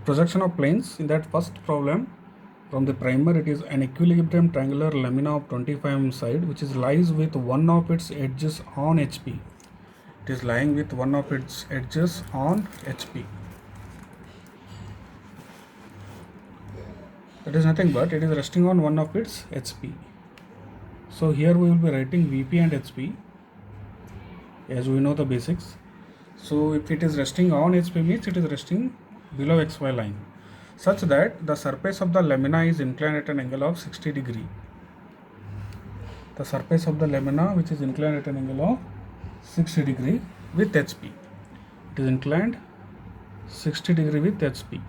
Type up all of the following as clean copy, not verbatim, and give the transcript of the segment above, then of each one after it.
Projection of planes. In that first problem, from the primer, it is an equilibrium triangular lamina of 25 mm side, which is lies with one of its edges on HP. It is lying with one of its edges on HP. That is nothing but it is resting on one of its HP. So here we will be writing VP and HP as we know the basics. So if it is resting on HP means it is resting below XY line, such that the surface of the lamina is inclined at an angle of 60 degree. The surface of the lamina which is inclined at an angle of 60 degree with HP. It is inclined 60 degree with HP.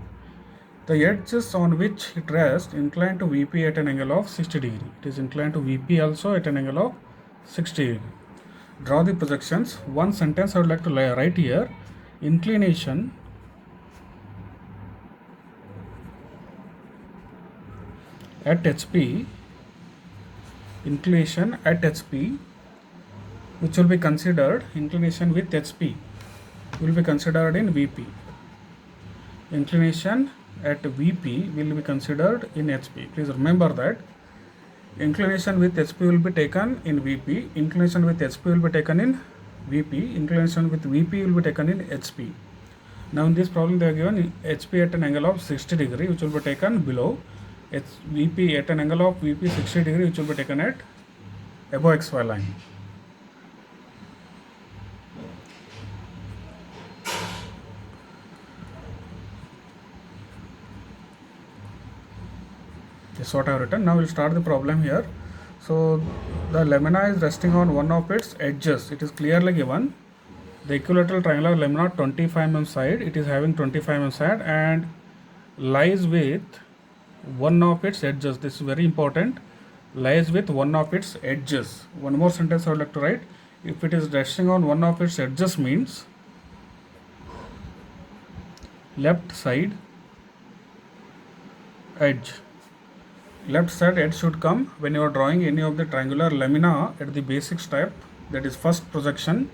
The edges on which it rests inclined to VP at an angle of 60 degree. It is inclined to VP also at an angle of 60 degree. Draw the projections. One sentence I would like to write here. Inclination at HP, inclination at HP, which will be considered, inclination with HP will be considered in VP. Inclination at VP will be considered in HP. Please remember that inclination with HP will be taken in VP, inclination with HP will be taken in VP, inclination with VP will be taken in HP. Now in this problem they are given HP at an angle of 60 degree which will be taken below, VP at an angle of VP 60 degree which will be taken at above XY line. This is what I have written. Now we'll start the problem here. So the lamina is resting on one of its edges. It is clearly given. The equilateral triangular lamina 25 mm side. It is having 25 mm side and lies with one of its edges. This is very important. Lies with one of its edges. One more sentence I would like to write. If it is resting on one of its edges means left side edge. Left side edge should come when you are drawing any of the triangular lamina at the basic step, that is first projection.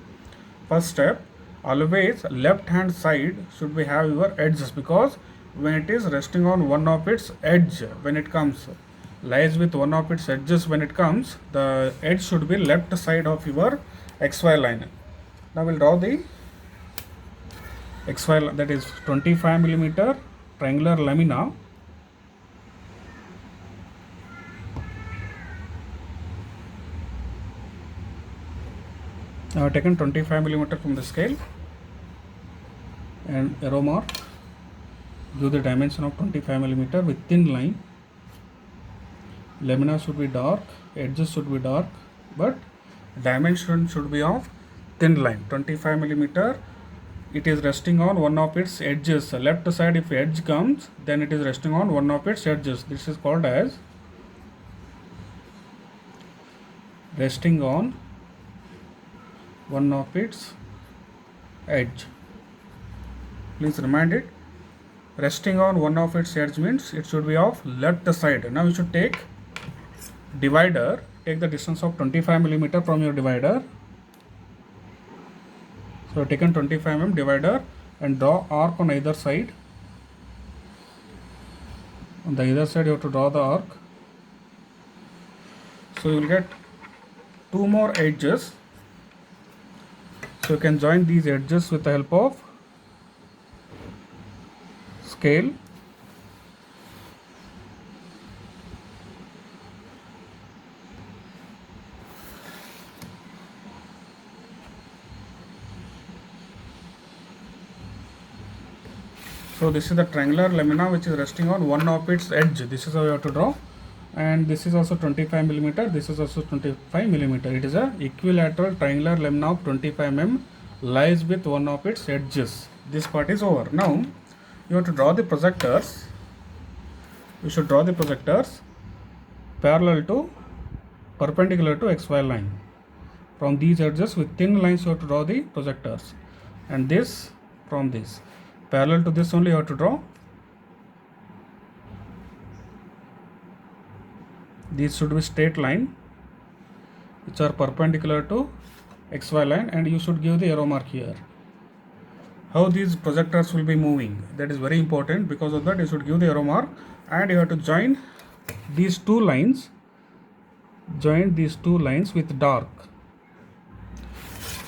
First step, always left hand side should be have your edges, because when it is resting on one of its edge, when it comes lies with one of its edges, when it comes the edge should be left side of your XY line. Now we'll draw the XY, that is 25 mm triangular lamina. I have taken 25 mm from the scale and arrow mark, give the dimension of 25 mm with thin line. Lamina should be dark, edges should be dark, but dimension should be of thin line. 25 mm, it is resting on one of its edges. Left side, if edge comes, then it is resting on one of its edges. This is called as resting on one of its edge. Please remind it, resting on one of its edge means it should be of left side. Now you should take divider, take the distance of 25 mm from your divider. So taken 25 mm divider and draw arc on either side. On the either side you have to draw the arc. So you will get two more edges. So you can join these edges with the help of scale. So this is the triangular lamina which is resting on one of its edge. This is how you have to draw. And this is also 25 mm, this is also 25 mm. It is a equilateral triangular lamina of 25 mm, lies with one of its edges. This part is over. Now you have to draw the projectors. You should draw the projectors parallel to, perpendicular to XY line. From these edges with thin lines you have to draw the projectors, and this from this parallel to this only you have to draw. These should be straight line which are perpendicular to XY line, and you should give the arrow mark here. how these projectors will be moving. That is very important. Because of that, you should give the arrow mark, and you have to join these two lines. Join these two lines with dark,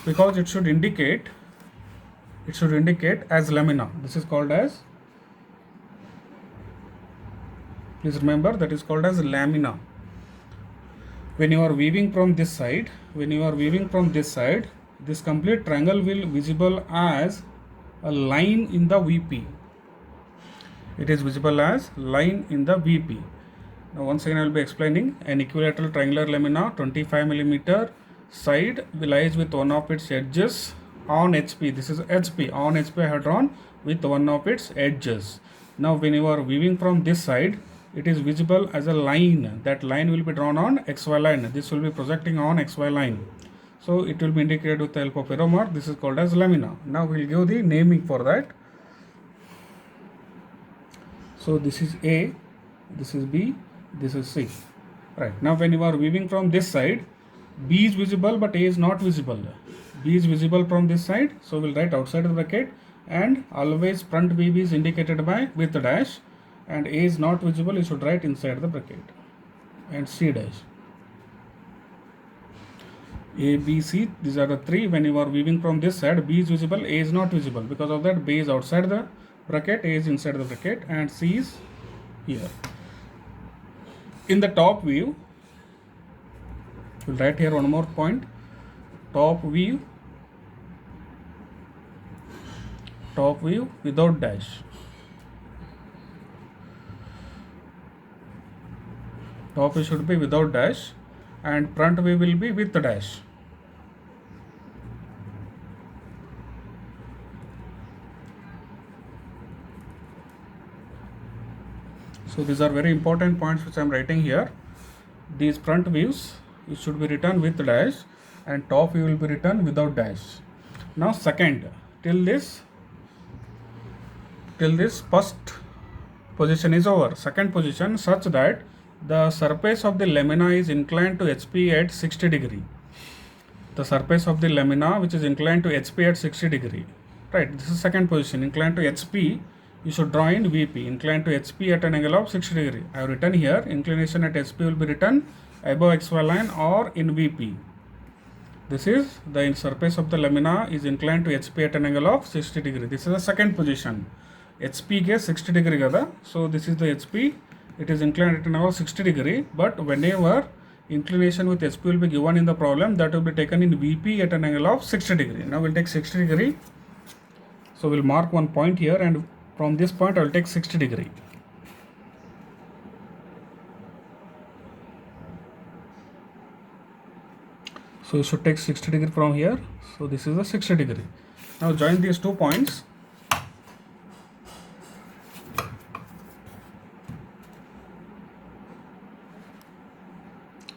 because it should indicate as lamina. This is called as, please remember, that is called as lamina. When you are weaving from this side, this complete triangle will visible as a line in the VP. It is visible as line in the VP. Now once again I will be explaining. An equilateral triangular lamina 25 mm side lies with one of its edges on HP. This is HP. On HP I have drawn with one of its edges. Now when you are weaving from this side, it is visible as a line. That line will be drawn on XY line. This will be projecting on XY line. So it will be indicated with the help of arrow mark. This is called as lamina. Now we will give the naming for that. So this is A, this is B, this is C. Right. Now when you are weaving from this side, B is visible but A is not visible. B is visible from this side, so we'll write outside the bracket, and always front weave is indicated by with the dash, and A is not visible, you should write inside the bracket, and C dash. A, B, C, these are the three. When you are weaving from this side, B is visible, A is not visible. Because of that, B is outside the bracket, A is inside the bracket, and C is here. In the top view, we'll write here one more point. Top view without dash. Top view should be without dash, and front view will be with the dash. So these are very important points which I am writing here. These front views, it should be written with dash, and top view will be written without dash. Now second, till this first position is over. Second position, such that the surface of the lamina is inclined to HP at 60 degree. The surface of the lamina which is inclined to HP at 60 degree. Right, this is second position, inclined to HP. You should draw in VP, inclined to HP at an angle of 60 degree. I have written here, inclination at HP will be written above XY line or in VP. This is the surface of the lamina is inclined to HP at an angle of 60 degree. This is the second position. HP ke 60 degree kada. So this is the HP. It is inclined at an angle of 60 degree. But whenever inclination with HP will be given in the problem, that will be taken in VP at an angle of 60 degree. Now we'll take 60 degree. So we'll mark one point here, and from this point I will take 60 degree. So you should take 60 degree from here. So this is the 60 degree. Now join these 2 points.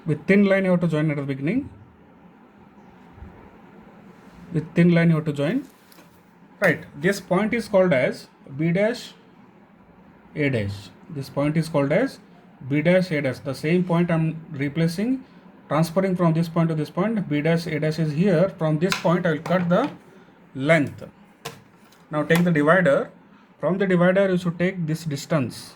With thin line you have to join at the beginning. With thin line you have to join. Right. This point is called as B dash A dash. This point is called as B dash A dash. The same point I am replacing, transferring from this point to this point. B dash A dash is here. From this point I will cut the length. Now take the divider. From the divider you should take this distance.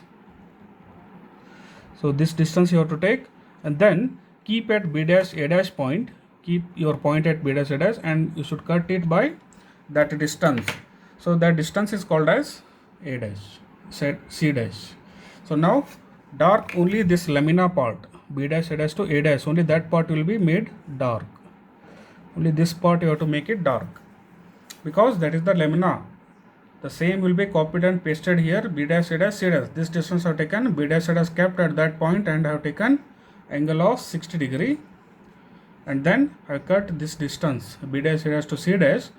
So this distance you have to take, and then keep at B dash A dash point. Keep your point at B dash A dash, and you should cut it by that distance. So that distance is called as A dash, C dash. So now dark only this lamina part, B dash A dash to A dash, only that part will be made dark. Only this part you have to make it dark, because that is the lamina. The same will be copied and pasted here, B dash A dash C dash. This distance I have taken, B dash A dash kept at that point, and I have taken angle of 60 degree, and then I cut this distance B dash A dash to C dash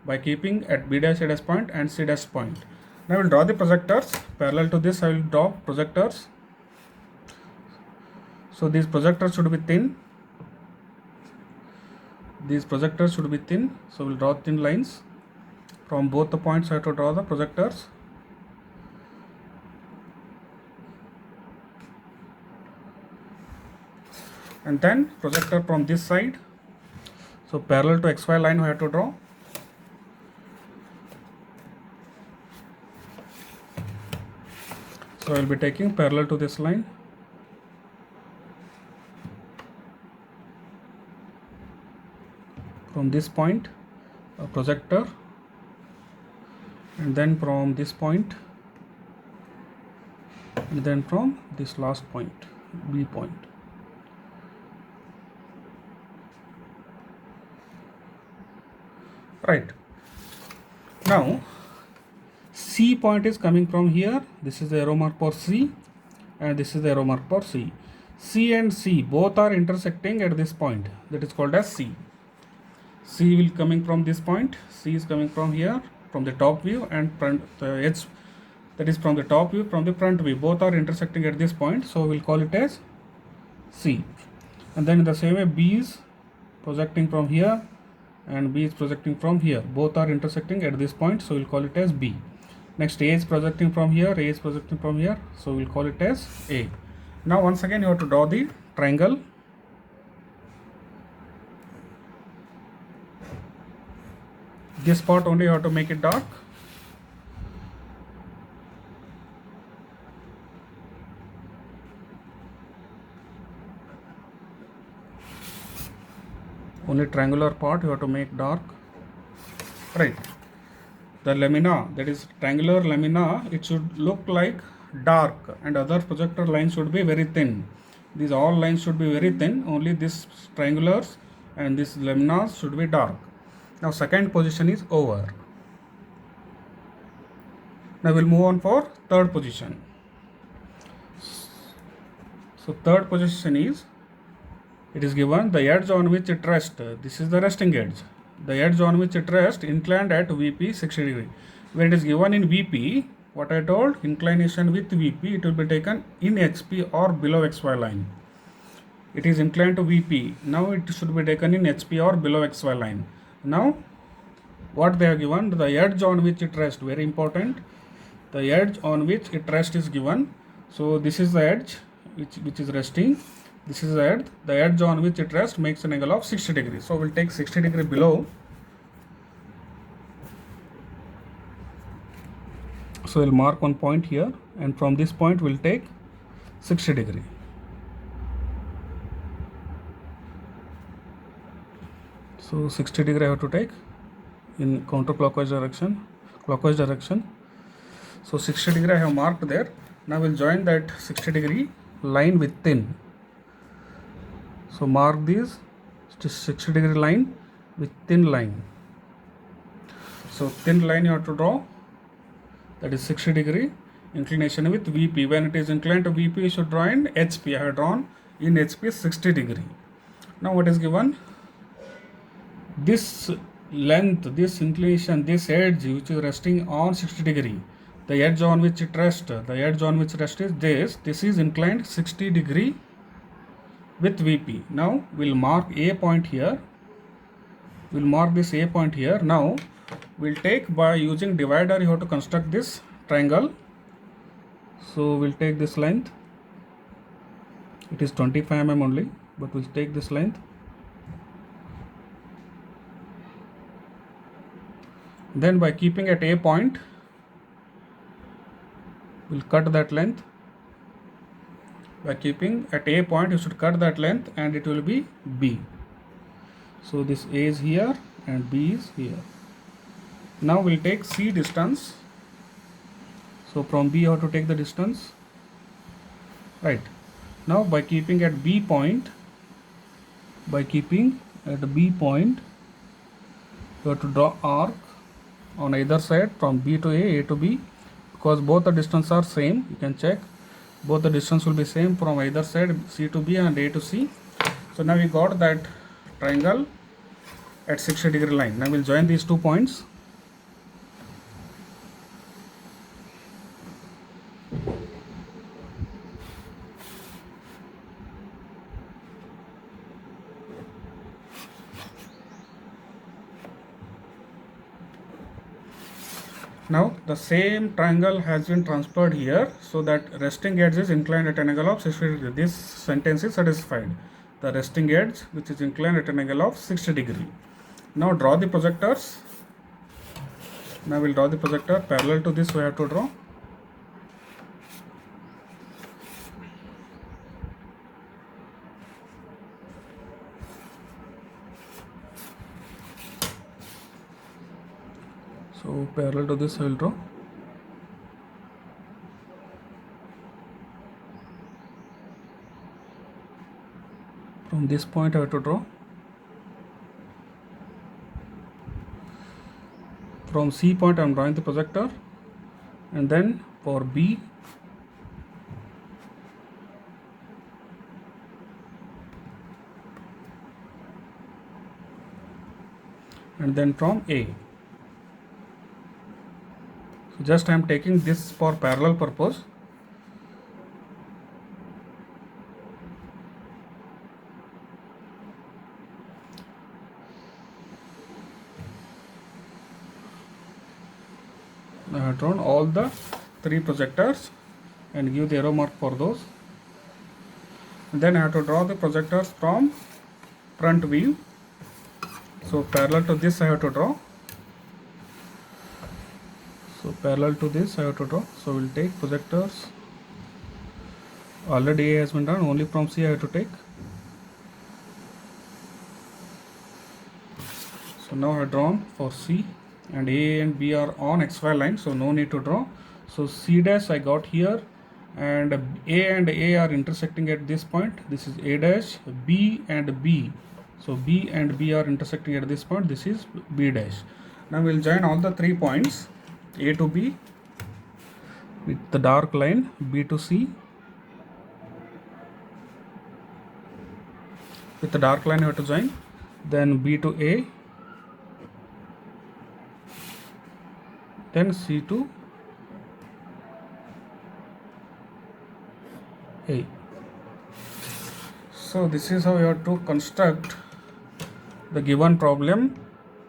by keeping at B dash A dash point and C dash point. Now I will draw the projectors. Parallel to this I will draw projectors. So these projectors should be thin. These projectors should be thin. So we will draw thin lines. From both the points I have to draw the projectors. And then projector from this side. So parallel to XY line we have to draw. So I will be taking parallel to this line. From this point, a projector, and then from this point, and then from this last point, B point. Right. Now, C point is coming from here. This is the arrow mark for C, and this is the arrow mark for C. C and C both are intersecting at this point. That is called as C. C will coming from this point. C is coming from here, from the top view, and front H, that is from the top view, from the front view. Both are intersecting at this point, so we'll call it as C. And then in the same way, B is projecting from here, and B is projecting from here. Both are intersecting at this point, so we'll call it as B. Next, A is projecting from here, A is projecting from here, so we'll call it as A. Now once again you have to draw the triangle. This part only you have to make it dark. Only triangular part you have to make dark. Right. The lamina, that is triangular lamina, it should look like dark, and other projector lines should be very thin. These all lines should be very thin. Only this triangulars and this laminas should be dark. Now second position is over. Now we'll move on for third position. So third position is, it is given the edge on which it rests. This is the resting edge. The edge on which it rests inclined at VP 60 degree. When it is given in VP, what I told, inclination with VP, it will be taken in HP or below XY line. It is inclined to VP. Now it should be taken in HP or below XY line. Now what they have given, the edge on which it rests, very important. The edge on which it rests is given. So this is the edge which is resting. This is the edge on which it rests makes an angle of 60 degrees. So we'll take 60 degree below. So we'll mark one point here, and from this point we'll take 60 degree. So 60 degree I have to take in counterclockwise direction, clockwise direction. So 60 degree I have marked there. Now we'll join that 60 degree line with thin. So mark this 60 degree line with thin line. So thin line you have to draw, that is 60 degree inclination with VP. When it is inclined to VP, you should draw in HP. I have drawn in HP 60 degree. Now what is given? This length, this inclination, this edge which is resting on 60 degree, the edge on which it rests, is this. This is inclined 60 degree with VP. Now we'll mark A point here. We'll mark this A point here. Now we'll take, by using divider, you have to construct this triangle. So we'll take this length. It is 25 mm only, but we'll take this length. Then by keeping at A point, we'll cut that length. By keeping at A point, you should cut that length, and it will be B. So this A is here and B is here. Now we'll take C distance. So from B you have to take the distance. Right. Now by keeping at B point, you have to draw arc on either side from B to A to B. Because both the distance are same, you can check. Both the distance will be same from either side, C to B and A to C. So now we got that triangle at 60 degree line. Now we'll join these 2 points. Now the same triangle has been transferred here, so that resting edge is inclined at an angle of 60 degree. This sentence is satisfied. The resting edge which is inclined at an angle of 60 degree. Now draw the projectors. Now we'll draw the projector parallel to this. We have to draw. So parallel to this I will draw. From this point I have to draw. From C point I am drawing the projector, and then for B, and then from A. So just I am taking this for parallel purpose. I have drawn all the 3 projectors and give the arrow mark for those. And then I have to draw the projectors from front view. So parallel to this I have to draw. So parallel to this I have to draw. So we'll take projectors. Already A has been done, only from C I have to take. So now I have drawn for C, and A and B are on XY line, so no need to draw. So C dash I got here, and A are intersecting at this point. This is A dash, B and B. So B and B are intersecting at this point. This is B dash. Now we'll join all the 3 points, A to B with the dark line, B to C with the dark line you have to join, then B to A, then C to A. So this is how you have to construct the given problem.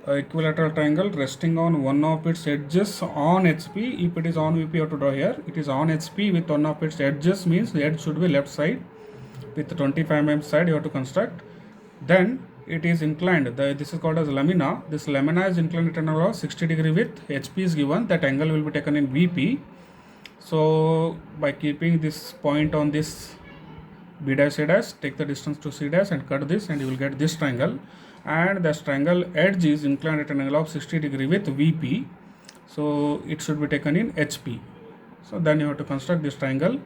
Equilateral triangle resting on one of its edges on HP. If it is on VP, you have to draw here. It is on HP with one of its edges, means the edge should be left side. With 25 mm side you have to construct. Then it is inclined. This is called as lamina. This lamina is inclined at an angle of 60 degree with HP is given. That angle will be taken in VP. So by keeping this point on this B dash A dash, take the distance to C dash and cut this, and you will get this triangle. And this triangle edge is inclined at an angle of 60 degree with VP. So it should be taken in HP. So then you have to construct this triangle.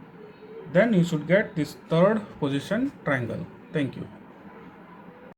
Then you should get this third position triangle. Thank you.